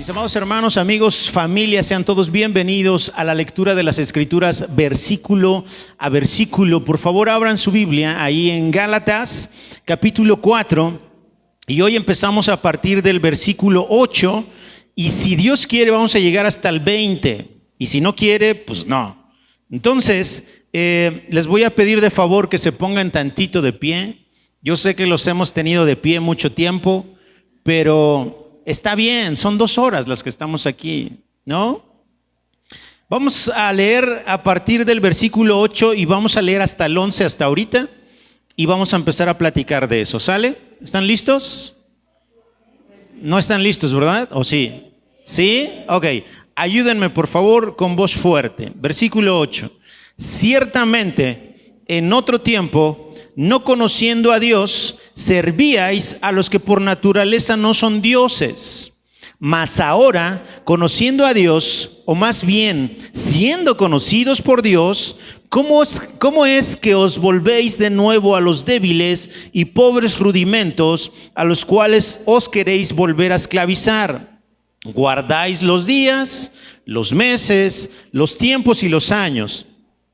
Mis amados hermanos, amigos, familia, sean todos bienvenidos a la lectura de las Escrituras versículo a versículo. Por favor, abran su Biblia ahí en Gálatas, capítulo 4. Y hoy empezamos a partir del versículo 8. Y si Dios quiere, vamos a llegar hasta el 20. Y si no quiere, pues no. Entonces, les voy a pedir de favor que se pongan tantito de pie. Yo sé que los hemos tenido de pie mucho tiempo, pero está bien, son 2 horas las que estamos aquí, ¿no? Vamos a leer a partir del versículo 8 y vamos a leer hasta el 11, hasta ahorita, y vamos a empezar a platicar de eso, ¿sale? ¿Están listos? ¿No están listos, verdad? ¿O sí? ¿Sí? Ok, ayúdenme por favor con voz fuerte. Versículo 8. Ciertamente, en otro tiempo, no conociendo a Dios, servíais a los que por naturaleza no son dioses. Mas ahora, conociendo a Dios, o más bien, siendo conocidos por Dios, ¿cómo es que os volvéis de nuevo a los débiles y pobres rudimentos a los cuales os queréis volver a esclavizar? Guardáis los días, los meses, los tiempos y los años.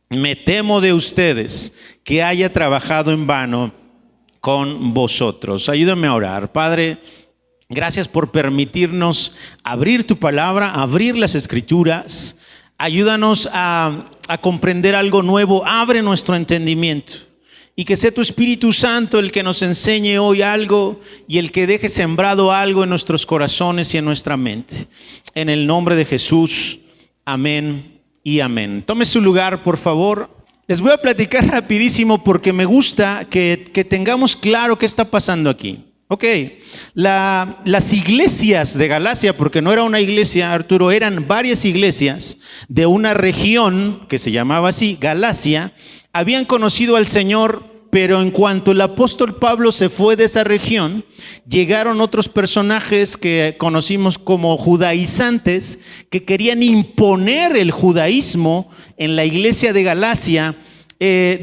Me temo de ustedes que haya trabajado en vano con vosotros. Ayúdame a orar. Padre, gracias por permitirnos abrir tu palabra, abrir las Escrituras. Ayúdanos a comprender algo nuevo. Abre nuestro entendimiento. Y que sea tu Espíritu Santo el que nos enseñe hoy algo y el que deje sembrado algo en nuestros corazones y en nuestra mente. En el nombre de Jesús. Amén y amén. Tome su lugar, por favor. Les voy a platicar rapidísimo porque me gusta que tengamos claro qué está pasando aquí. Ok, las iglesias de Galacia, porque no era una iglesia, Arturo, eran varias iglesias de una región que se llamaba así, Galacia, habían conocido al Señor. Pero en cuanto el apóstol Pablo se fue de esa región, llegaron otros personajes que conocimos como judaizantes, que querían imponer el judaísmo en la iglesia de Galacia,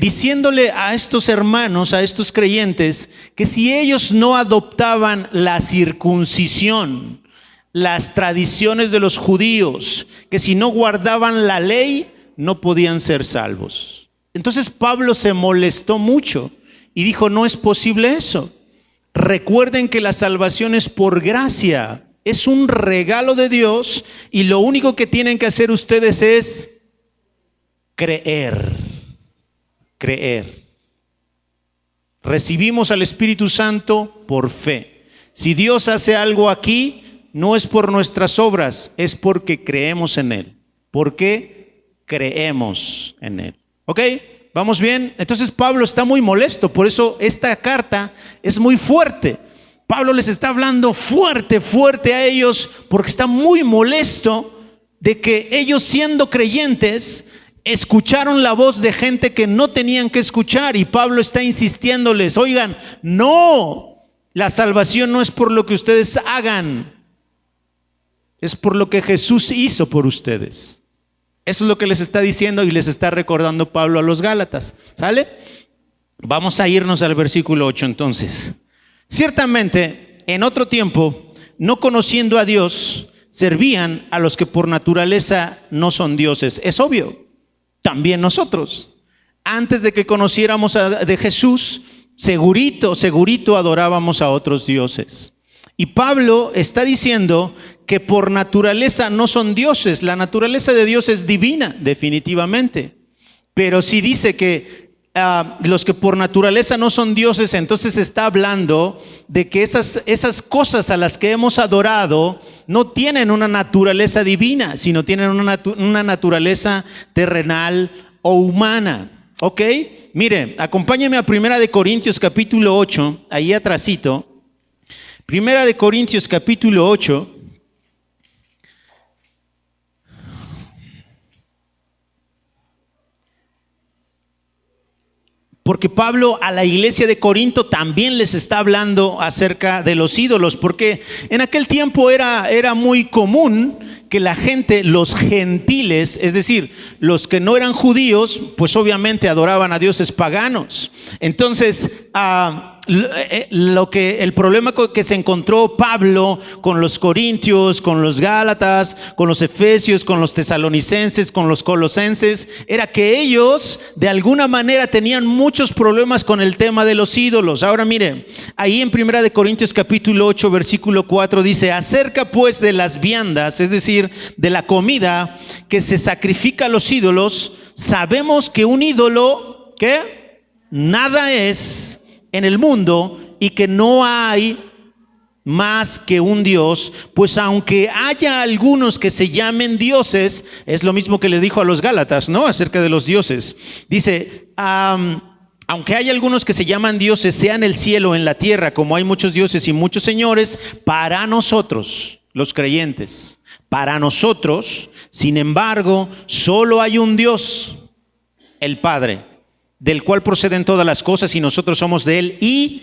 diciéndole a estos hermanos, a estos creyentes, que si ellos no adoptaban la circuncisión, las tradiciones de los judíos, que si no guardaban la ley, no podían ser salvos. Entonces Pablo se molestó mucho y dijo, no es posible eso. Recuerden que la salvación es por gracia, es un regalo de Dios y lo único que tienen que hacer ustedes es creer. Creer. Recibimos al Espíritu Santo por fe. Si Dios hace algo aquí, no es por nuestras obras, es porque creemos en Él. ¿Por qué? Creemos en Él. ¿Ok? ¿Vamos bien? Entonces Pablo está muy molesto, por eso esta carta es muy fuerte. Pablo les está hablando fuerte a ellos porque está muy molesto de que ellos, siendo creyentes, escucharon la voz de gente que no tenían que escuchar, y Pablo está insistiéndoles, oigan, no, la salvación no es por lo que ustedes hagan, es por lo que Jesús hizo por ustedes. Eso es lo que les está diciendo y les está recordando Pablo a los Gálatas. ¿Sale? Vamos a irnos al versículo 8 entonces. Ciertamente, en otro tiempo, no conociendo a Dios, servían a los que por naturaleza no son dioses. Es obvio, también nosotros. Antes de que conociéramos de Jesús, segurito adorábamos a otros dioses. Y Pablo está diciendo que por naturaleza no son dioses. La naturaleza de Dios es divina, definitivamente. Pero si dice que los que por naturaleza no son dioses, entonces está hablando de que esas cosas a las que hemos adorado no tienen una naturaleza divina, sino tienen una naturaleza terrenal o humana. ¿Ok? Mire, acompáñeme a 1 Corintios capítulo 8, ahí atrasito. 1 Corintios capítulo 8. Porque Pablo a la iglesia de Corinto también les está hablando acerca de los ídolos, porque en aquel tiempo era muy común que la gente, los gentiles, es decir, los que no eran judíos, pues obviamente adoraban a dioses paganos. Entonces, el problema que se encontró Pablo con los corintios, con los gálatas, con los efesios, con los tesalonicenses, con los colosenses, era que ellos de alguna manera tenían muchos problemas con el tema de los ídolos. Ahora mire, ahí en 1 de Corintios capítulo 8 versículo 4 dice: acerca pues de las viandas, es decir, de la comida que se sacrifica a los ídolos, sabemos que un ídolo, ¿qué? Nada es en el mundo y que no hay más que un Dios, pues aunque haya algunos que se llamen dioses, es lo mismo que le dijo a los Gálatas, ¿no? Acerca de los dioses. Dice, aunque haya algunos que se llaman dioses, sea en el cielo o en la tierra, como hay muchos dioses y muchos señores, para nosotros, los creyentes, para nosotros, sin embargo, solo hay un Dios, el Padre, del cual proceden todas las cosas y nosotros somos de Él, y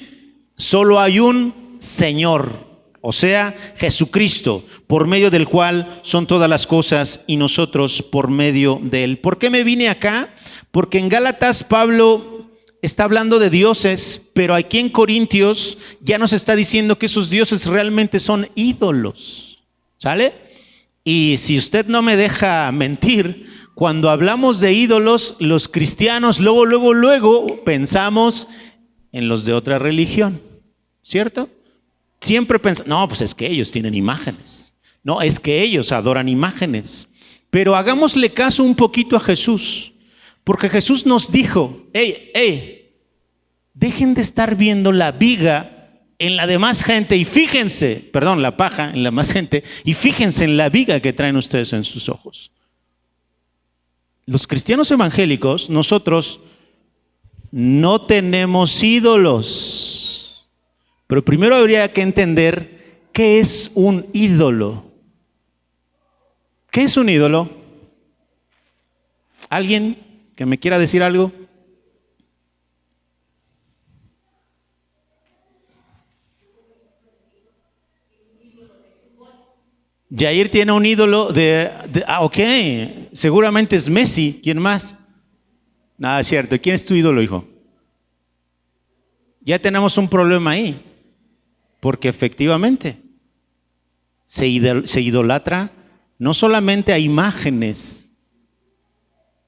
solo hay un Señor, o sea, Jesucristo, por medio del cual son todas las cosas y nosotros por medio de Él. ¿Por qué me vine acá? Porque en Gálatas Pablo está hablando de dioses, pero aquí en Corintios ya nos está diciendo que esos dioses realmente son ídolos, ¿sale? Y si usted no me deja mentir, cuando hablamos de ídolos, los cristianos luego pensamos en los de otra religión, ¿cierto? Siempre pensamos, no, pues es que ellos tienen imágenes. No, es que ellos adoran imágenes. Pero hagámosle caso un poquito a Jesús, porque Jesús nos dijo, dejen de estar viendo la viga en la demás gente y fíjense, perdón, la paja en la demás gente, y fíjense en la viga que traen ustedes en sus ojos. Los cristianos evangélicos, nosotros no tenemos ídolos, pero primero habría que entender qué es un ídolo. ¿Qué es un ídolo? ¿Alguien que me quiera decir algo? Jair tiene un ídolo ok, seguramente es Messi. ¿Quién más? Nada, es cierto. ¿Quién es tu ídolo, hijo? Ya tenemos un problema ahí, porque efectivamente se idolatra no solamente a imágenes,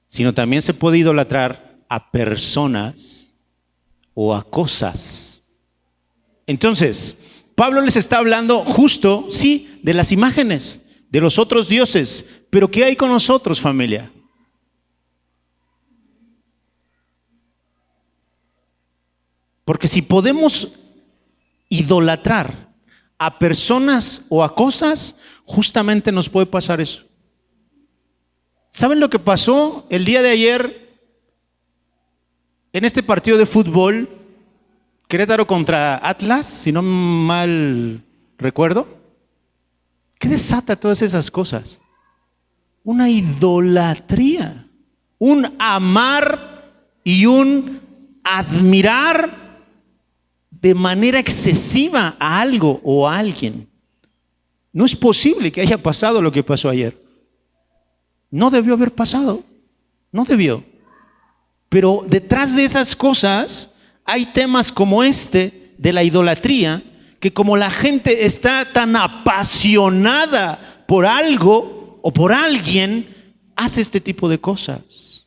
sino también se puede idolatrar a personas o a cosas. Entonces, Pablo les está hablando justo, sí, de las imágenes, de los otros dioses, pero ¿qué hay con nosotros, familia? Porque si podemos idolatrar a personas o a cosas, justamente nos puede pasar eso. ¿Saben lo que pasó el día de ayer en este partido de fútbol? Querétaro contra Atlas, si no mal recuerdo. ¿Qué desata todas esas cosas? Una idolatría, un amar y un admirar de manera excesiva a algo o a alguien. No es posible que haya pasado lo que pasó ayer. No debió haber pasado, no debió. Pero detrás de esas cosas hay temas como este de la idolatría, que como la gente está tan apasionada por algo o por alguien, hace este tipo de cosas.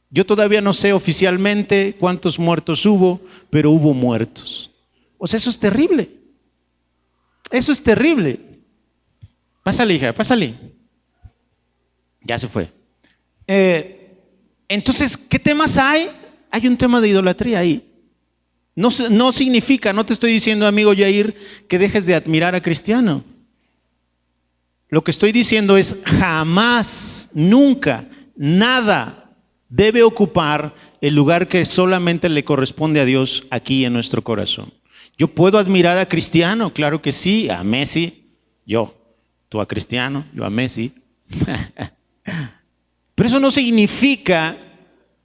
Yo todavía no sé oficialmente cuántos muertos hubo, pero hubo muertos. O sea, eso es terrible. Eso es terrible. Pásale, hija, pásale. Ya se fue. Entonces, ¿qué temas hay? Hay un tema de idolatría ahí. No significa, no te estoy diciendo, amigo Jair, que dejes de admirar a Cristiano. Lo que estoy diciendo es jamás, nunca, nada debe ocupar el lugar que solamente le corresponde a Dios aquí en nuestro corazón. Yo puedo admirar a Cristiano, claro que sí, a Messi, yo. Tú a Cristiano, yo a Messi. Pero eso no significa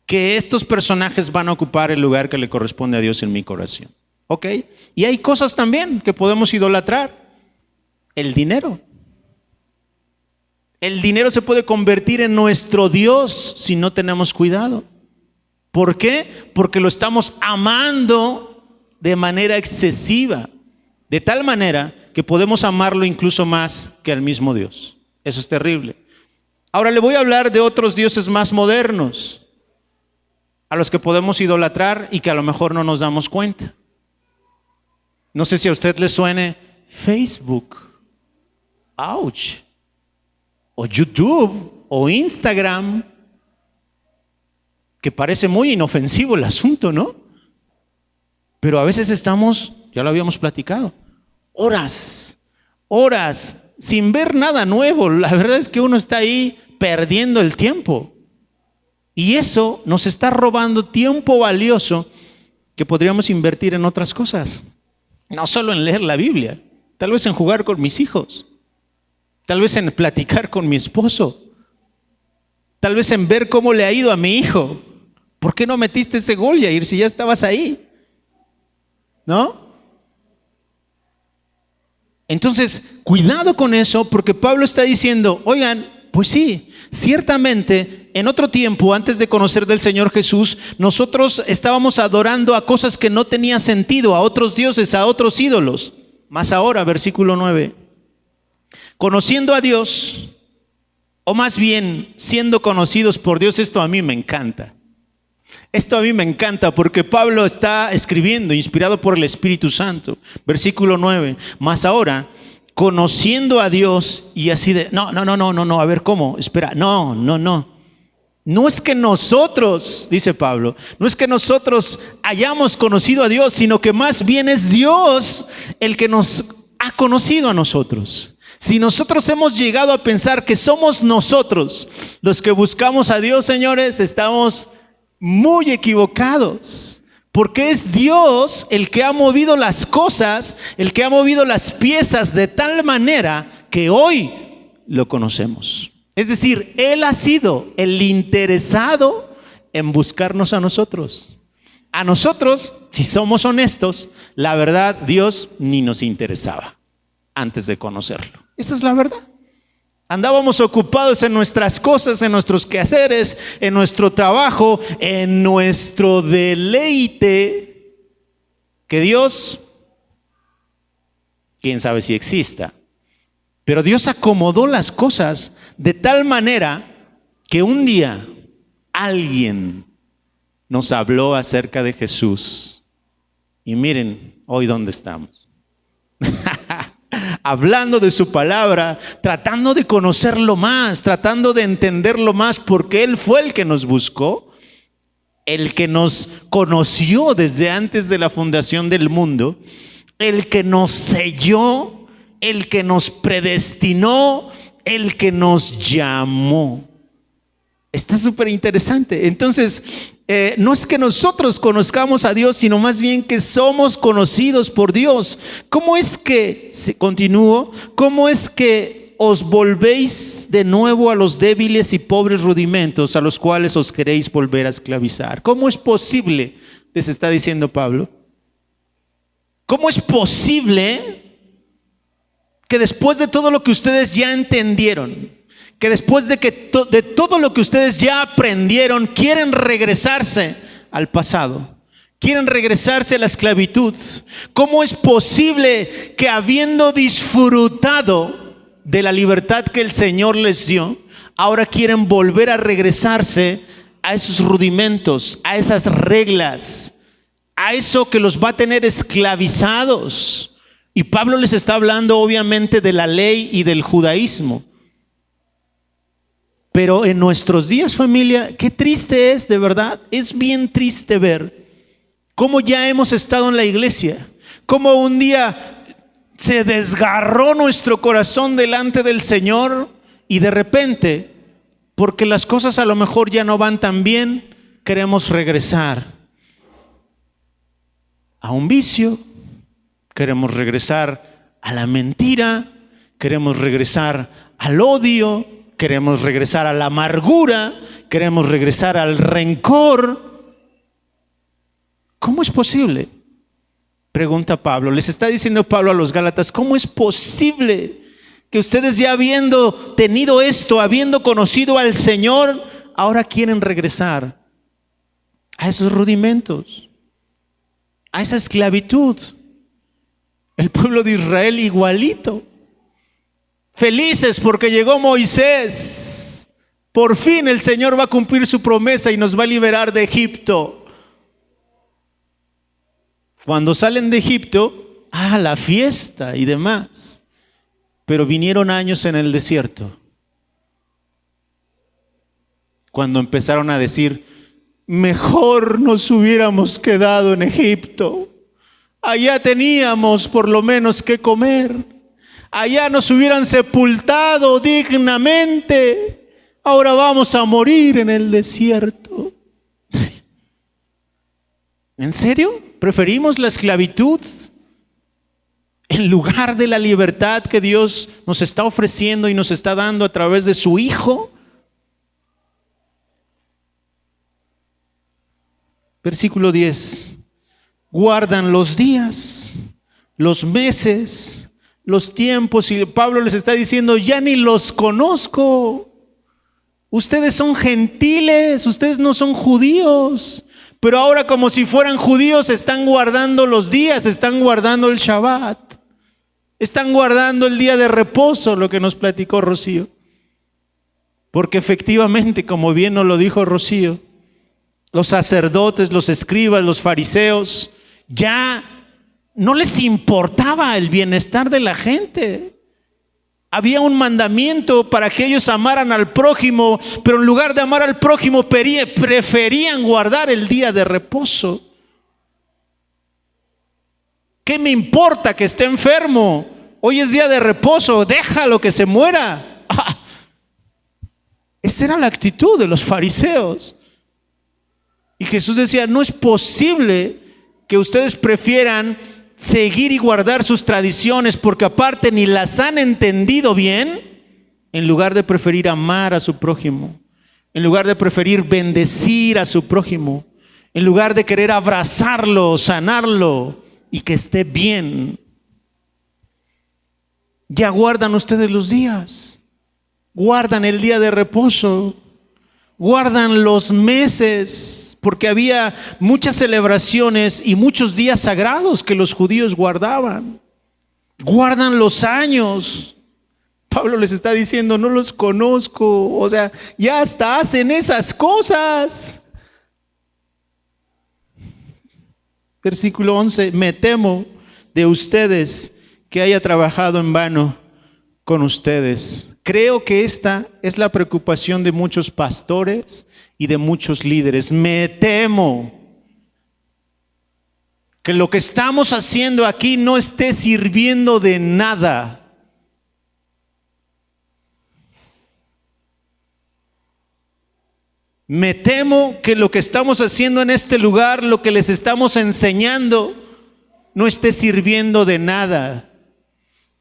que estos personajes van a ocupar el lugar que le corresponde a Dios en mi corazón. ¿Ok? Y hay cosas también que podemos idolatrar. El dinero. El dinero se puede convertir en nuestro Dios si no tenemos cuidado. ¿Por qué? Porque lo estamos amando de manera excesiva, de tal manera que podemos amarlo incluso más que al mismo Dios. Eso es terrible. Ahora le voy a hablar de otros dioses más modernos, a los que podemos idolatrar y que a lo mejor no nos damos cuenta. No sé si a usted le suene Facebook, ouch, o YouTube, o Instagram, que parece muy inofensivo el asunto, ¿no? Pero a veces estamos, ya lo habíamos platicado, horas sin ver nada nuevo. La verdad es que uno está ahí perdiendo el tiempo. Y eso nos está robando tiempo valioso que podríamos invertir en otras cosas. No solo en leer la Biblia, tal vez en jugar con mis hijos, tal vez en platicar con mi esposo, tal vez en ver cómo le ha ido a mi hijo. ¿Por qué no metiste ese gol, Yair, si ya estabas ahí? ¿No? Entonces, cuidado con eso, porque Pablo está diciendo, oigan, pues sí, ciertamente en otro tiempo, antes de conocer del Señor Jesús, nosotros estábamos adorando a cosas que no tenían sentido, a otros dioses, a otros ídolos. Más ahora, versículo 9, conociendo a Dios, o más bien siendo conocidos por Dios. Esto a mí me encanta. Esto a mí me encanta porque Pablo está escribiendo, inspirado por el Espíritu Santo. Versículo 9, más ahora, conociendo a Dios, y así de, no, a ver, ¿cómo? Espera, no. No es que nosotros, dice Pablo, no es que nosotros hayamos conocido a Dios, sino que más bien es Dios el que nos ha conocido a nosotros. Si nosotros hemos llegado a pensar que somos nosotros los que buscamos a Dios, señores, estamos muy equivocados. Porque es Dios el que ha movido las cosas, el que ha movido las piezas de tal manera que hoy lo conocemos. Es decir, Él ha sido el interesado en buscarnos a nosotros. A nosotros, si somos honestos, la verdad, Dios ni nos interesaba antes de conocerlo. Esa es la verdad. Andábamos ocupados en nuestras cosas, en nuestros quehaceres, en nuestro trabajo, en nuestro deleite, que Dios, quién sabe si exista, pero Dios acomodó las cosas de tal manera que un día alguien nos habló acerca de Jesús. Y miren, hoy dónde estamos. Hablando de su palabra, tratando de conocerlo más, tratando de entenderlo más, porque Él fue el que nos buscó, el que nos conoció desde antes de la fundación del mundo, el que nos selló, el que nos predestinó, el que nos llamó. Está súper interesante. Entonces, no es que nosotros conozcamos a Dios, sino más bien que somos conocidos por Dios. ¿Cómo es que, continúo, cómo es que os volvéis de nuevo a los débiles y pobres rudimentos a los cuales os queréis volver a esclavizar? ¿Cómo es posible? Les está diciendo Pablo. ¿Cómo es posible que después de todo lo que ustedes ya entendieron, que después de todo lo que ustedes ya aprendieron, quieren regresarse al pasado, quieren regresarse a la esclavitud? ¿Cómo es posible que habiendo disfrutado de la libertad que el Señor les dio, ahora quieren volver a regresarse a esos rudimentos, a esas reglas, a eso que los va a tener esclavizados? Y Pablo les está hablando obviamente de la ley y del judaísmo. Pero en nuestros días, familia, qué triste es, de verdad, es bien triste ver cómo ya hemos estado en la iglesia, cómo un día se desgarró nuestro corazón delante del Señor y de repente, porque las cosas a lo mejor ya no van tan bien, queremos regresar a un vicio, queremos regresar a la mentira, queremos regresar al odio, queremos regresar a la amargura, queremos regresar al rencor. ¿Cómo es posible? Pregunta Pablo. Les está diciendo Pablo a los Gálatas, ¿cómo es posible que ustedes ya habiendo tenido esto, habiendo conocido al Señor, ahora quieren regresar a esos rudimentos, a esa esclavitud. El pueblo de Israel igualito. Felices porque llegó Moisés. Por fin el Señor va a cumplir su promesa y nos va a liberar de Egipto. Cuando salen de Egipto, la fiesta y demás. Pero vinieron años en el desierto. Cuando empezaron a decir, mejor nos hubiéramos quedado en Egipto. Allá teníamos por lo menos que comer. Allá nos hubieran sepultado dignamente. Ahora vamos a morir en el desierto. ¿En serio? ¿Preferimos la esclavitud en lugar de la libertad que Dios nos está ofreciendo y nos está dando a través de su Hijo? Versículo 10. Guardan los días, los meses, los tiempos, y Pablo les está diciendo, ya ni los conozco. Ustedes son gentiles, ustedes no son judíos, pero ahora como si fueran judíos están guardando los días, están guardando el Shabbat, están guardando el día de reposo, lo que nos platicó Rocío. Porque efectivamente, como bien nos lo dijo Rocío, los sacerdotes, los escribas, los fariseos, ya no les importaba el bienestar de la gente. Había un mandamiento para que ellos amaran al prójimo, pero en lugar de amar al prójimo preferían guardar el día de reposo. ¿Qué me importa que esté enfermo? Hoy es día de reposo, déjalo que se muera. Esa era la actitud de los fariseos. Y Jesús decía, no es posible que ustedes prefieran seguir y guardar sus tradiciones porque aparte ni las han entendido bien, en lugar de preferir amar a su prójimo, en lugar de preferir bendecir a su prójimo, en lugar de querer abrazarlo, sanarlo y que esté bien. Ya guardan ustedes los días, guardan el día de reposo, guardan los meses, porque había muchas celebraciones y muchos días sagrados que los judíos guardaban. Guardan los años. Pablo les está diciendo, no los conozco. O sea, ya hasta hacen esas cosas. Versículo 11, me temo de ustedes que haya trabajado en vano con ustedes. Creo que esta es la preocupación de muchos pastores y de muchos líderes. Me temo que lo que estamos haciendo aquí no esté sirviendo de nada. Me temo que lo que estamos haciendo en este lugar, lo que les estamos enseñando, no esté sirviendo de nada.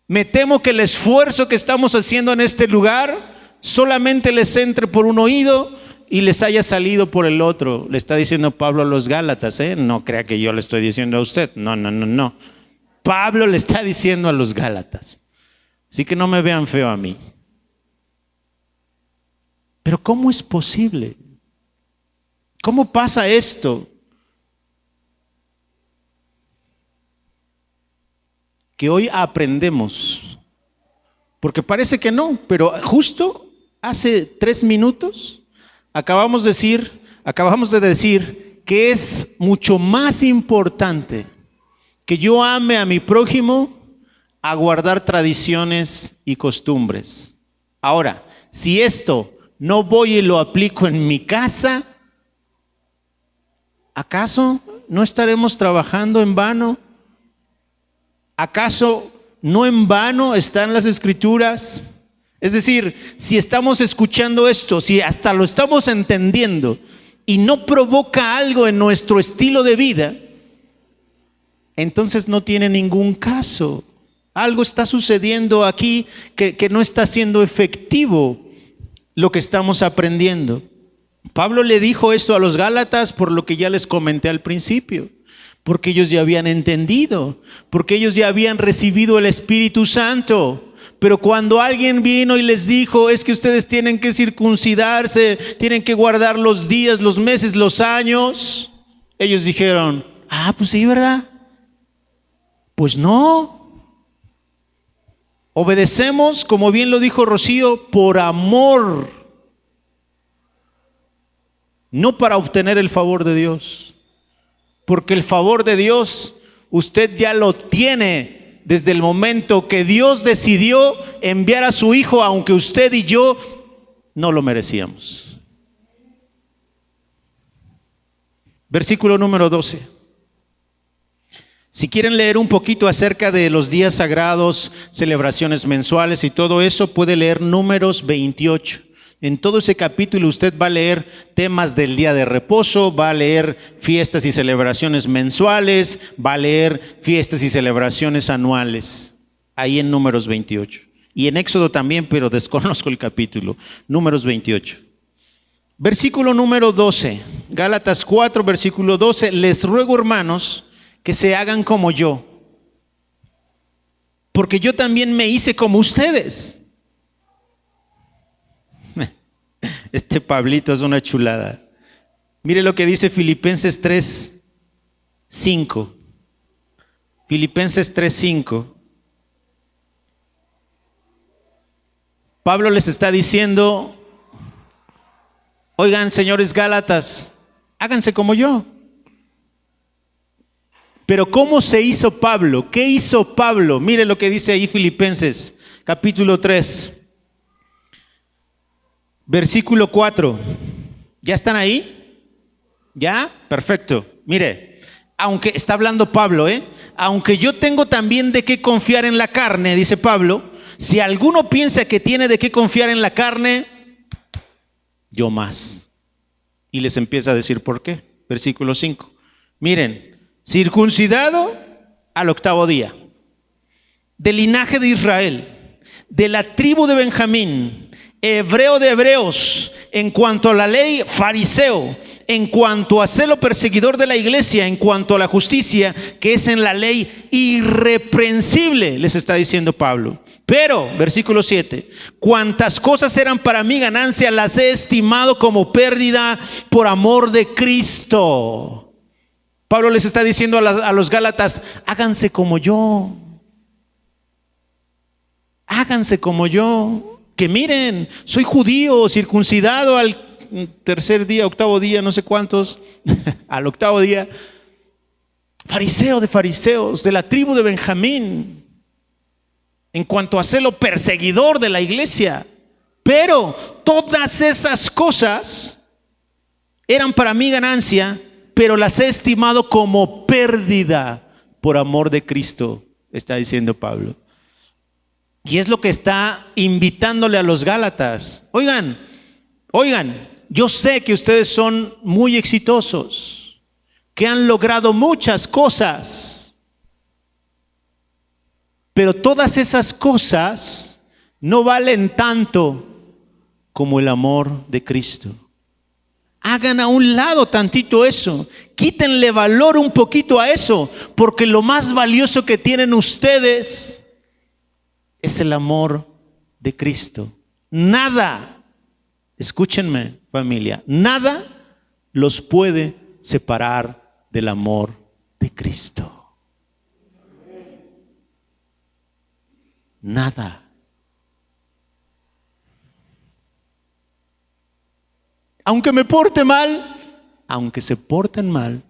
Me temo que el esfuerzo que estamos haciendo en este lugar solamente les entre por un oído y les haya salido por el otro. Le está diciendo Pablo a los Gálatas, no crea que yo le estoy diciendo a usted. No. Pablo le está diciendo a los Gálatas. Así que no me vean feo a mí. Pero ¿cómo es posible? ¿Cómo pasa esto? Que hoy aprendemos, porque parece que no, pero justo hace 3 minutos acabamos de decir que es mucho más importante que yo ame a mi prójimo a guardar tradiciones y costumbres. Ahora, si esto no voy y lo aplico en mi casa, ¿acaso no estaremos trabajando en vano? ¿Acaso no en vano están las Escrituras? Es decir, si estamos escuchando esto, si hasta lo estamos entendiendo y no provoca algo en nuestro estilo de vida, entonces no tiene ningún caso. Algo está sucediendo aquí que no está siendo efectivo lo que estamos aprendiendo. Pablo le dijo esto a los Gálatas por lo que ya les comenté al principio. Porque ellos ya habían entendido, porque ellos ya habían recibido el Espíritu Santo, Pero cuando alguien vino y les dijo, es que ustedes tienen que circuncidarse, tienen que guardar los días, los meses, los años, ellos dijeron, pues sí, ¿verdad? Pues no. Obedecemos, como bien lo dijo Rocío, por amor, no para obtener el favor de Dios. Porque el favor de Dios usted ya lo tiene desde el momento que Dios decidió enviar a su Hijo, aunque usted y yo no lo merecíamos. Versículo número 12. Si quieren leer un poquito acerca de los días sagrados, celebraciones mensuales y todo eso, puede leer Números 28. En todo ese capítulo usted va a leer temas del día de reposo, va a leer fiestas y celebraciones mensuales, va a leer fiestas y celebraciones anuales, ahí en Números 28. Y en Éxodo también, pero desconozco el capítulo. Números 28. Versículo número 12, Gálatas 4, versículo 12. Les ruego, hermanos, que se hagan como yo, porque yo también me hice como ustedes. Este Pablito es una chulada. Mire lo que dice Filipenses 3:5. Filipenses 3:5. Pablo les está diciendo, oigan, señores Gálatas, háganse como yo. Pero ¿cómo se hizo Pablo? ¿Qué hizo Pablo? Mire lo que dice ahí Filipenses, capítulo 3. Versículo 4. ¿Ya están ahí? ¿Ya? Perfecto. Mire, aunque está hablando Pablo, aunque yo tengo también de qué confiar en la carne, dice Pablo, si alguno piensa que tiene de qué confiar en la carne, yo más. Y les empieza a decir por qué. Versículo 5. Miren, circuncidado al 8º día, del linaje de Israel, de la tribu de Benjamín, hebreo de hebreos, en cuanto a la ley, fariseo, en cuanto a celo perseguidor de la iglesia, en cuanto a la justicia que es en la ley, irreprensible, les está diciendo Pablo. Pero, versículo 7, cuantas cosas eran para mí ganancia, las he estimado como pérdida por amor de Cristo. Pablo les está diciendo a los Gálatas, háganse como yo. Háganse como yo. Que miren, soy judío, circuncidado al 3er día, 8º día, no sé cuántos, al 8º día, fariseo de fariseos, de la tribu de Benjamín, en cuanto a celo perseguidor de la iglesia. Pero todas esas cosas eran para mí ganancia, pero las he estimado como pérdida por amor de Cristo, está diciendo Pablo. Y es lo que está invitándole a los Gálatas. Oigan, yo sé que ustedes son muy exitosos, que han logrado muchas cosas, pero todas esas cosas no valen tanto como el amor de Cristo. Hagan a un lado tantito eso, quítenle valor un poquito a eso, porque lo más valioso que tienen ustedes es el amor de Cristo. Nada, escúchenme familia, nada los puede separar del amor de Cristo. Nada. Aunque me porte mal, aunque se porten mal,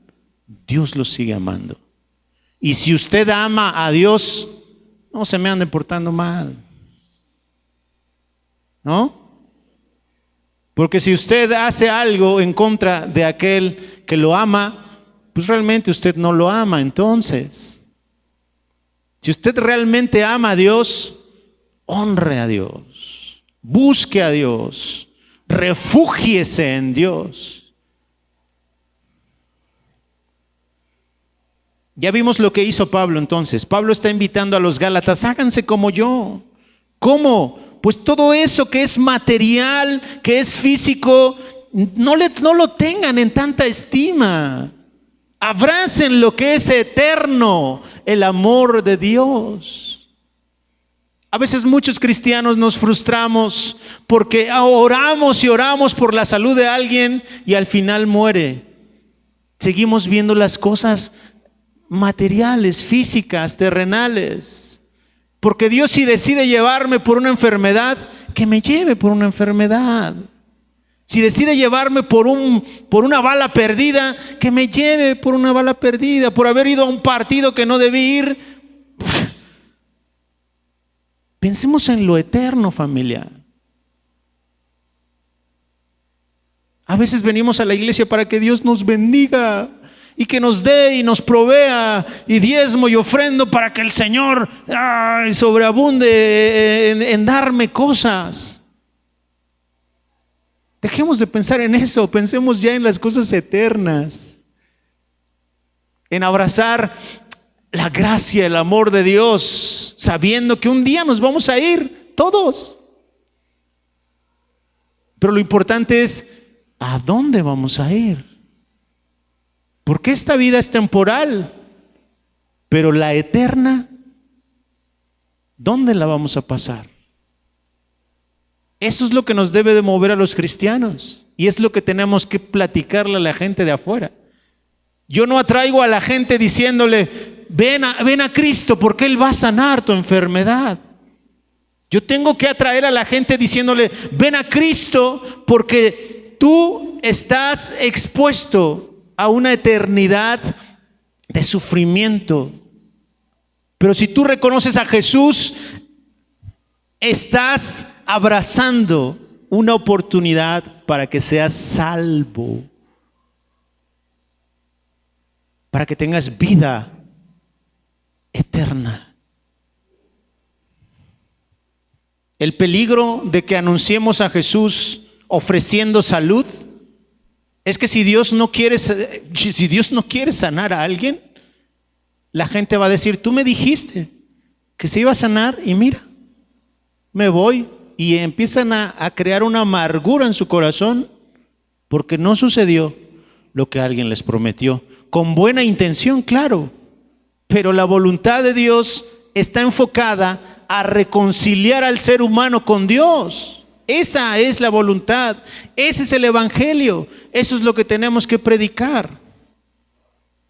Dios los sigue amando. Y si usted ama a Dios, no se me ande portando mal, ¿no? Porque si usted hace algo en contra de aquel que lo ama, pues realmente usted no lo ama. Entonces, si usted realmente ama a Dios, honre a Dios, busque a Dios, refúgiese en Dios. Ya vimos lo que hizo Pablo entonces. Pablo está invitando a los Gálatas, háganse como yo. ¿Cómo? Pues todo eso que es material, que es físico, no lo tengan en tanta estima. Abracen lo que es eterno, el amor de Dios. A veces muchos cristianos nos frustramos porque oramos y oramos por la salud de alguien y al final muere. Seguimos viendo las cosas materiales, físicas, terrenales. Porque Dios, si decide llevarme por una enfermedad, que me lleve por una enfermedad. Si decide llevarme por una bala perdida, que me lleve por una bala perdida. Por haber ido a un partido que no debí ir. Pensemos en lo eterno, familia. A veces venimos a la iglesia para que Dios nos bendiga y que nos dé y nos provea y diezmo y ofrendo para que el Señor sobreabunde en darme cosas. Dejemos de pensar en eso, pensemos ya en las cosas eternas, en abrazar la gracia, el amor de Dios, sabiendo que un día nos vamos a ir todos. Pero lo importante es, ¿a dónde vamos a ir? Porque esta vida es temporal, pero la eterna, ¿dónde la vamos a pasar? Eso es lo que nos debe de mover a los cristianos y es lo que tenemos que platicarle a la gente de afuera. Yo no atraigo a la gente diciéndole, ven a Cristo porque Él va a sanar tu enfermedad. Yo tengo que atraer a la gente diciéndole, ven a Cristo porque tú estás expuesto a una eternidad de sufrimiento. Pero si tú reconoces a Jesús, estás abrazando una oportunidad para que seas salvo, para que tengas vida eterna. El peligro de que anunciemos a Jesús ofreciendo salud es que si Dios no quiere sanar a alguien, la gente va a decir, tú me dijiste que se iba a sanar y mira, me voy. Y empiezan a crear una amargura en su corazón porque no sucedió lo que alguien les prometió. Con buena intención, claro, pero la voluntad de Dios está enfocada a reconciliar al ser humano con Dios. Esa es la voluntad, ese es el evangelio, eso es lo que tenemos que predicar.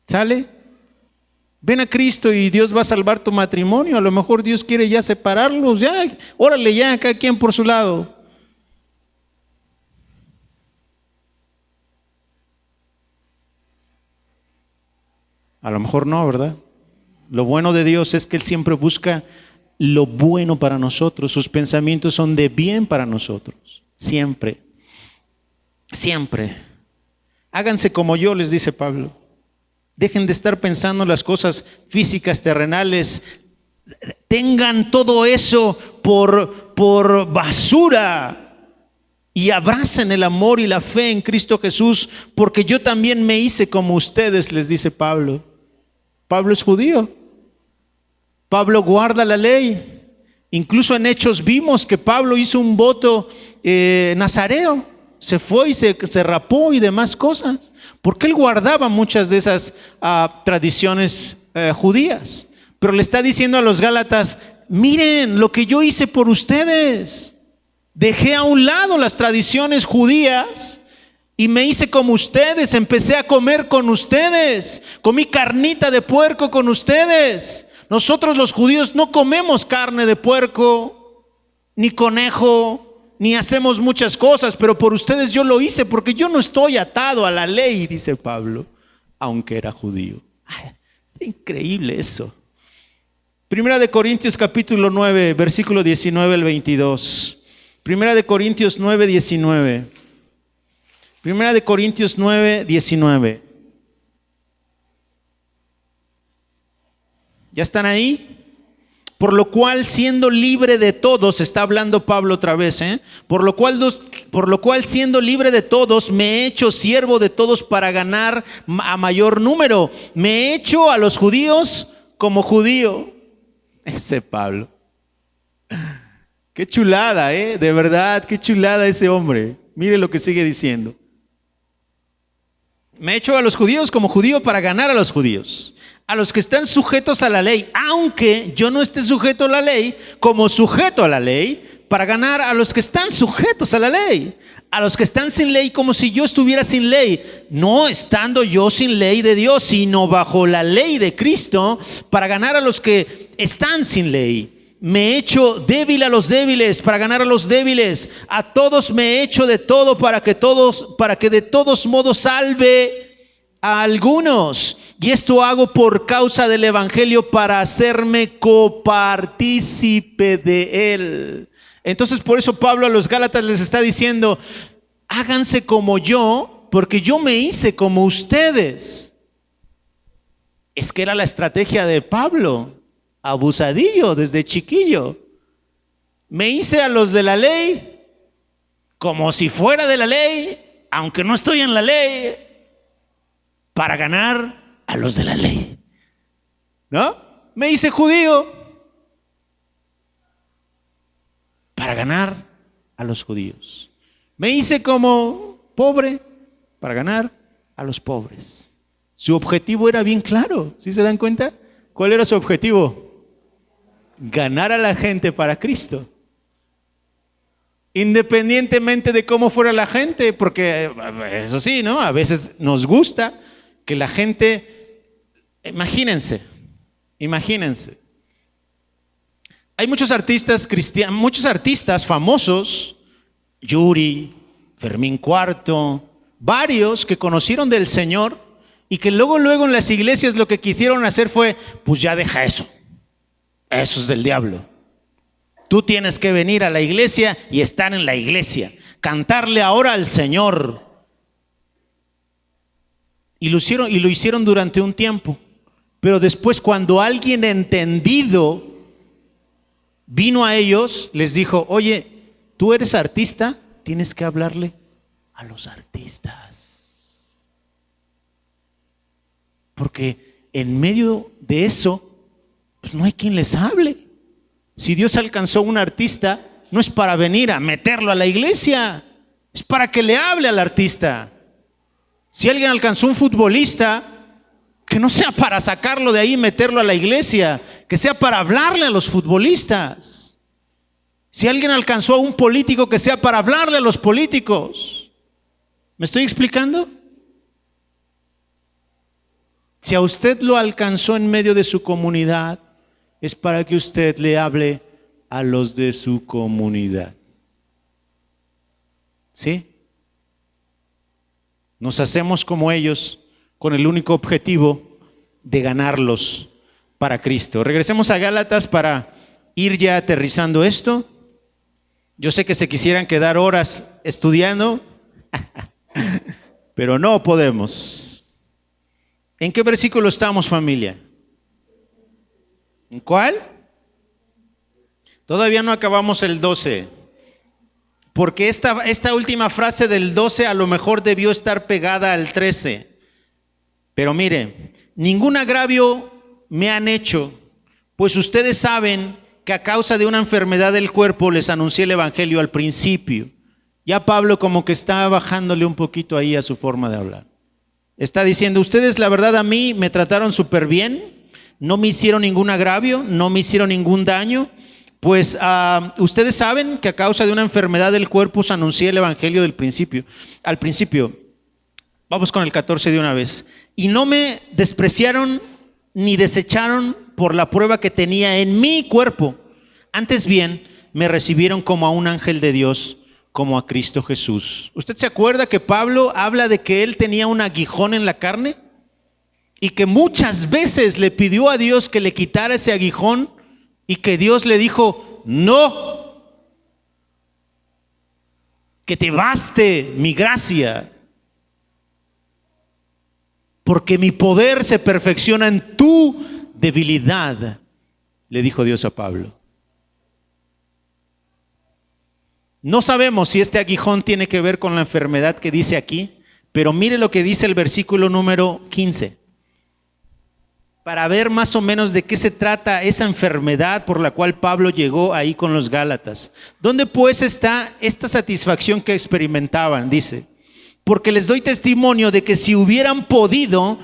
¿Sale? Ven a Cristo y Dios va a salvar tu matrimonio. A lo mejor Dios quiere ya separarlos, ya, órale ya, cada quien por su lado. A lo mejor no, ¿verdad? Lo bueno de Dios es que Él siempre busca lo bueno para nosotros. Sus pensamientos son de bien para nosotros. Siempre. Siempre. Háganse como yo, les dice Pablo. Dejen de estar pensando en las cosas físicas, terrenales. Tengan todo eso por basura y abracen el amor y la fe en Cristo Jesús, porque yo también me hice como ustedes, les dice Pablo. Pablo es judío. Pablo guarda la ley. Incluso en Hechos vimos que Pablo hizo un voto nazareo. Se fue y se rapó y demás cosas, porque él guardaba muchas de esas tradiciones judías. Pero le está diciendo a los Gálatas, miren lo que yo hice por ustedes. Dejé a un lado las tradiciones judías y me hice como ustedes. Empecé a comer con ustedes. Comí carnita de puerco con ustedes. Nosotros los judíos no comemos carne de puerco, ni conejo, ni hacemos muchas cosas, pero por ustedes yo lo hice porque yo no estoy atado a la ley, dice Pablo, aunque era judío. Ay, es increíble eso. Primera de Corintios capítulo 9, versículo 19 al 22. Primera de Corintios 9, 19. Primera de Corintios 9, 19. ¿Ya están ahí? Por lo cual, siendo libre de todos, está hablando Pablo otra vez, por lo cual siendo libre de todos, me he hecho siervo de todos para ganar a mayor número. Me he hecho a los judíos como judío. Ese Pablo. Qué chulada, de verdad, qué chulada ese hombre. Mire lo que sigue diciendo. Me he hecho a los judíos como judío para ganar a los judíos, a los que están sujetos a la ley, aunque yo no esté sujeto a la ley, como sujeto a la ley, para ganar a los que están sujetos a la ley, a los que están sin ley, como si yo estuviera sin ley, no estando yo sin ley de Dios, sino bajo la ley de Cristo, para ganar a los que están sin ley. Me he hecho débil a los débiles para ganar a los débiles. A todos me he hecho de todo para que de todos modos salve a algunos. Y esto hago por causa del evangelio, para hacerme copartícipe de él. Entonces, por eso Pablo a los Gálatas les está diciendo: háganse como yo, porque yo me hice como ustedes. Es que era la estrategia de Pablo. Abusadillo desde chiquillo. Me hice a los de la ley como si fuera de la ley, aunque no estoy en la ley, para ganar a los de la ley. ¿No? Me hice judío para ganar a los judíos. Me hice como pobre para ganar a los pobres. Su objetivo era bien claro. ¿Sí se dan cuenta? ¿Cuál era su objetivo? Ganar a la gente para Cristo. Independientemente de cómo fuera la gente, porque eso sí, ¿no? A veces nos gusta que la gente, imagínense. Hay muchos artistas cristianos, muchos artistas famosos, Yuri, Fermín Cuarto, varios que conocieron del Señor y que luego en las iglesias lo que quisieron hacer fue: pues ya deja eso. Eso es del diablo. Tú tienes que venir a la iglesia y estar en la iglesia, cantarle ahora al Señor. Y lo hicieron durante un tiempo. Pero después, cuando alguien entendido vino a ellos, les dijo: oye, tú eres artista, tienes que hablarle a los artistas. Porque en medio de eso, pues no hay quien les hable. Si Dios alcanzó a un artista, no es para venir a meterlo a la iglesia, es para que le hable al artista. Si alguien alcanzó a un futbolista, que no sea para sacarlo de ahí y meterlo a la iglesia, que sea para hablarle a los futbolistas. Si alguien alcanzó a un político, que sea para hablarle a los políticos. ¿Me estoy explicando? Si a usted lo alcanzó en medio de su comunidad, es para que usted le hable a los de su comunidad. ¿Sí? Nos hacemos como ellos con el único objetivo de ganarlos para Cristo. Regresemos a Gálatas para ir ya aterrizando esto. Yo sé que se quisieran quedar horas estudiando, pero no podemos. ¿En qué versículo estamos, familia? ¿En cuál? Todavía no acabamos el 12. Porque esta última frase del 12 a lo mejor debió estar pegada al 13. Pero mire, ningún agravio me han hecho, pues ustedes saben que a causa de una enfermedad del cuerpo les anuncié el evangelio al principio. Ya Pablo como que está bajándole un poquito ahí a su forma de hablar. Está diciendo: ustedes la verdad a mí me trataron súper bien. No me hicieron ningún agravio, no me hicieron ningún daño, pues ustedes saben que a causa de una enfermedad del cuerpo os anuncié el evangelio al principio. Vamos con el 14 de una vez. Y no me despreciaron ni desecharon por la prueba que tenía en mi cuerpo. Antes bien, me recibieron como a un ángel de Dios, como a Cristo Jesús. ¿Usted se acuerda que Pablo habla de que él tenía un aguijón en la carne? Y que muchas veces le pidió a Dios que le quitara ese aguijón y que Dios le dijo: no, que te baste mi gracia, porque mi poder se perfecciona en tu debilidad, le dijo Dios a Pablo. No sabemos si este aguijón tiene que ver con la enfermedad que dice aquí, pero mire lo que dice el versículo número 15. Para ver más o menos de qué se trata esa enfermedad por la cual Pablo llegó ahí con los Gálatas. ¿Dónde pues está esta satisfacción que experimentaban? Dice: porque les doy testimonio de que si hubieran podido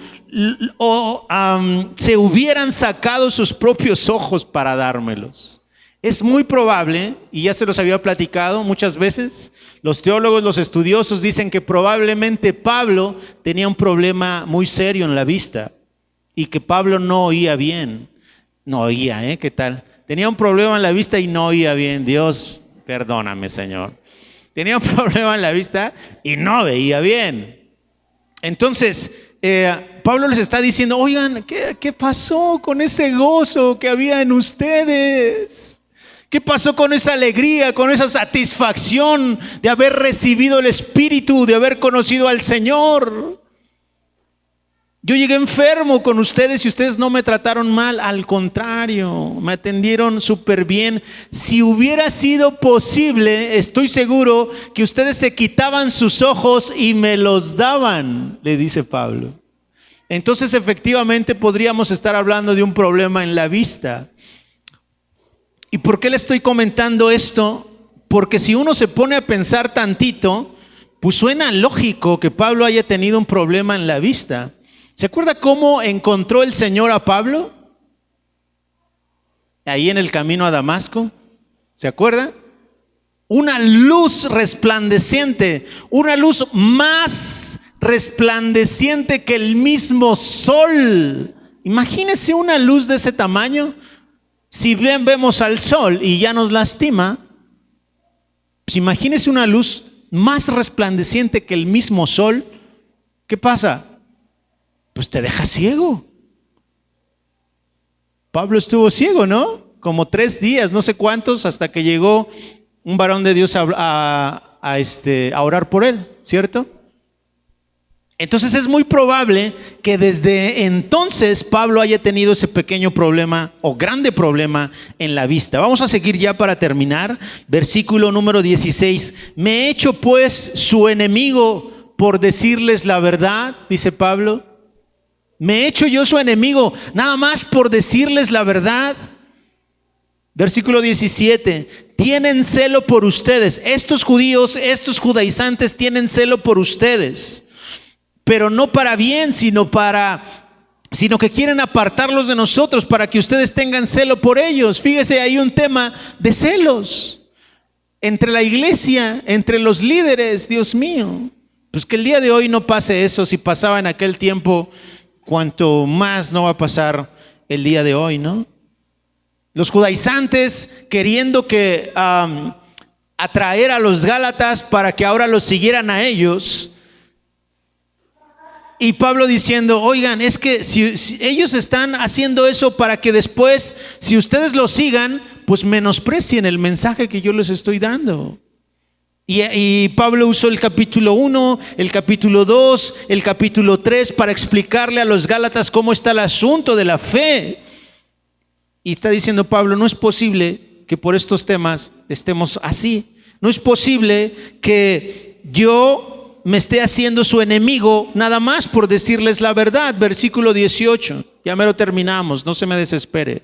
se hubieran sacado sus propios ojos para dármelos. Es muy probable, y ya se los había platicado muchas veces, los teólogos, los estudiosos dicen que probablemente Pablo tenía un problema muy serio en la vista y que Pablo no oía bien. No oía, ¿qué tal? Tenía un problema en la vista y no oía bien. Dios, perdóname, Señor. Tenía un problema en la vista y no veía bien. Entonces, Pablo les está diciendo, oigan, ¿qué pasó con ese gozo que había en ustedes? ¿Qué pasó con esa alegría, con esa satisfacción de haber recibido el Espíritu, de haber conocido al Señor? Yo llegué enfermo con ustedes y ustedes no me trataron mal, al contrario, me atendieron súper bien. Si hubiera sido posible, estoy seguro que ustedes se quitaban sus ojos y me los daban, le dice Pablo. Entonces, efectivamente, podríamos estar hablando de un problema en la vista. ¿Y por qué le estoy comentando esto? Porque si uno se pone a pensar tantito, pues suena lógico que Pablo haya tenido un problema en la vista. ¿Se acuerda cómo encontró el Señor a Pablo? Ahí en el camino a Damasco. ¿Se acuerda? Una luz resplandeciente, una luz más resplandeciente que el mismo sol. Imagínese una luz de ese tamaño. Si bien vemos al sol y ya nos lastima, pues imagínese una luz más resplandeciente que el mismo sol. ¿Qué pasa? Pues te deja ciego. Pablo estuvo ciego, ¿no? Como 3 días, no sé cuántos, hasta que llegó un varón de Dios a orar por él, ¿cierto? Entonces es muy probable que desde entonces Pablo haya tenido ese pequeño problema o grande problema en la vista. Vamos a seguir ya para terminar. Versículo número 16. Me he hecho pues su enemigo por decirles la verdad, dice Pablo. Me he hecho yo su enemigo nada más por decirles la verdad. Versículo 17. Tienen celo por ustedes. Estos judíos, estos judaizantes tienen celo por ustedes. Pero no para bien, sino que quieren apartarlos de nosotros para que ustedes tengan celo por ellos. Fíjese, hay un tema de celos entre la iglesia, entre los líderes, Dios mío. Pues que el día de hoy no pase eso. Si pasaba en aquel tiempo, cuanto más no va a pasar el día de hoy, ¿no? Los judaizantes queriendo atraer a los gálatas para que ahora los siguieran a ellos. Y Pablo diciendo, oigan, es que si ellos están haciendo eso para que después, si ustedes lo sigan, pues menosprecien el mensaje que yo les estoy dando. Y Pablo usó el capítulo 1, el capítulo 2, el capítulo 3 para explicarle a los gálatas cómo está el asunto de la fe. Y está diciendo Pablo, no es posible que por estos temas estemos así. No es posible que yo me esté haciendo su enemigo nada más por decirles la verdad. Versículo 18, ya me lo terminamos, no se me desespere.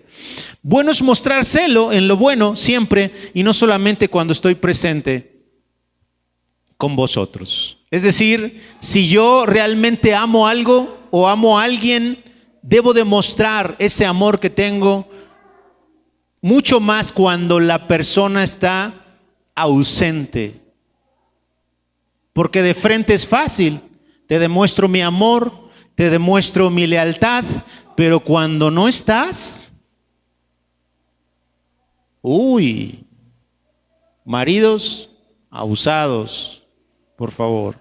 Bueno es mostrar celo en lo bueno siempre y no solamente cuando estoy presente con vosotros. Es decir, si yo realmente amo algo o amo a alguien, debo demostrar ese amor que tengo mucho más cuando la persona está ausente. Porque de frente es fácil, te demuestro mi amor, te demuestro mi lealtad, pero cuando no estás, maridos abusados, por favor.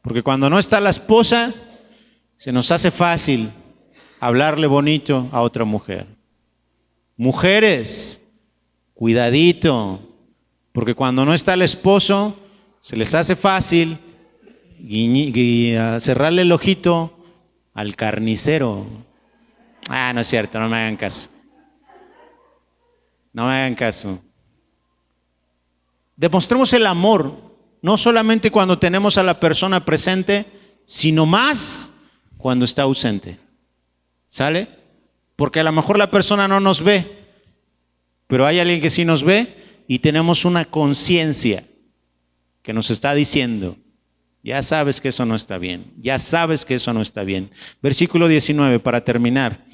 Porque cuando no está la esposa, se nos hace fácil hablarle bonito a otra mujer. Mujeres, cuidadito, porque cuando no está el esposo, se les hace fácil cerrarle el ojito al carnicero. No es cierto, no me hagan caso. No me hagan caso. Demostremos el amor, no solamente cuando tenemos a la persona presente, sino más cuando está ausente. ¿Sale? Porque a lo mejor la persona no nos ve, pero hay alguien que sí nos ve y tenemos una conciencia que nos está diciendo, Ya sabes que eso no está bien. Ya sabes que eso no está bien. Versículo 19 para terminar.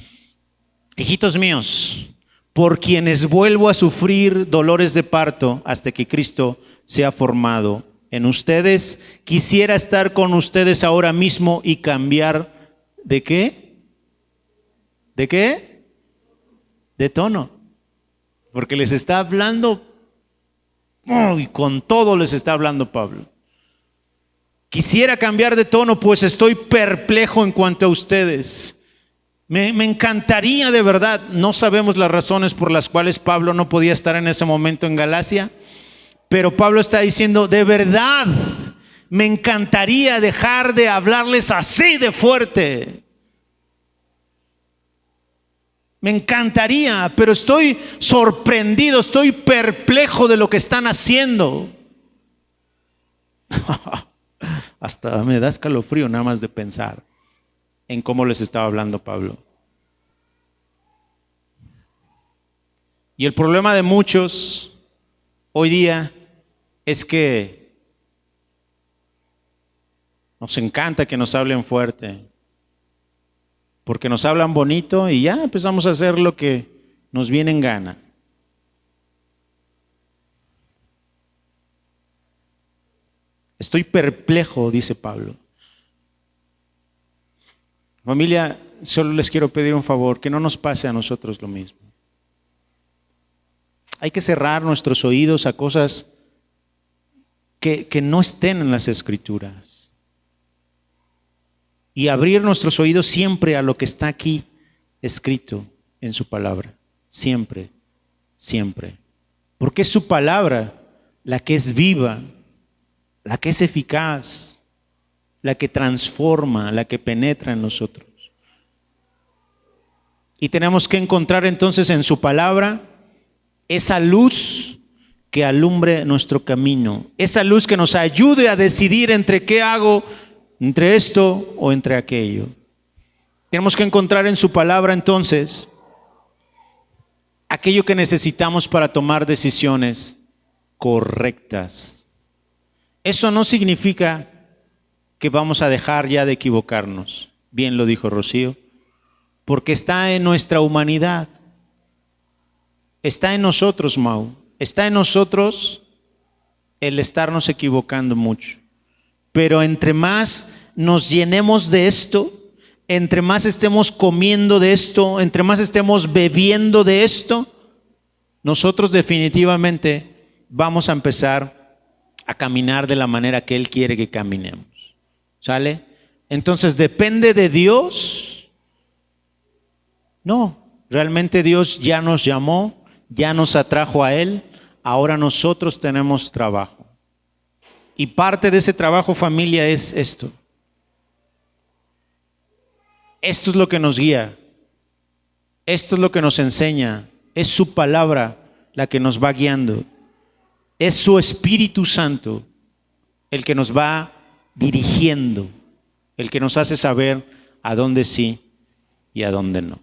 Hijitos míos, por quienes vuelvo a sufrir dolores de parto hasta que Cristo sea formado en ustedes, quisiera estar con ustedes ahora mismo y cambiar ¿de qué? ¿De qué? De tono. Porque les está hablando, y con todo les está hablando Pablo. Quisiera cambiar de tono, pues estoy perplejo en cuanto a ustedes. Me encantaría de verdad, no sabemos las razones por las cuales Pablo no podía estar en ese momento en Galacia, pero Pablo está diciendo, de verdad, me encantaría dejar de hablarles así de fuerte. Me encantaría, pero estoy sorprendido, estoy perplejo de lo que están haciendo. Hasta me da escalofrío nada más de pensar en cómo les estaba hablando Pablo. Y el problema de muchos hoy día es que nos encanta que nos hablen fuerte, porque nos hablan bonito y ya empezamos a hacer lo que nos viene en gana. Estoy perplejo, dice Pablo. Familia, solo les quiero pedir un favor, que no nos pase a nosotros lo mismo. Hay que cerrar nuestros oídos a cosas que no estén en las Escrituras. Y abrir nuestros oídos siempre a lo que está aquí escrito en su palabra. Siempre, siempre. Porque es su palabra la que es viva, la que es eficaz, la que transforma, la que penetra en nosotros. Y tenemos que encontrar entonces en su palabra esa luz que alumbre nuestro camino, esa luz que nos ayude a decidir entre qué hago, entre esto o entre aquello. Tenemos que encontrar en su palabra entonces aquello que necesitamos para tomar decisiones correctas. Eso no significa que vamos a dejar ya de equivocarnos, bien lo dijo Rocío, porque está en nuestra humanidad, está en nosotros, Mau, está en nosotros el estarnos equivocando mucho. Pero entre más nos llenemos de esto, entre más estemos comiendo de esto, entre más estemos bebiendo de esto, nosotros definitivamente vamos a empezar a caminar de la manera que Él quiere que caminemos. ¿Sale? Entonces, ¿depende de Dios? No, realmente Dios ya nos llamó, ya nos atrajo a Él, ahora nosotros tenemos trabajo. Y parte de ese trabajo, familia, es esto. Esto es lo que nos guía, esto es lo que nos enseña, es su palabra la que nos va guiando, es su Espíritu Santo el que nos va dirigiendo, el que nos hace saber a dónde sí y a dónde no.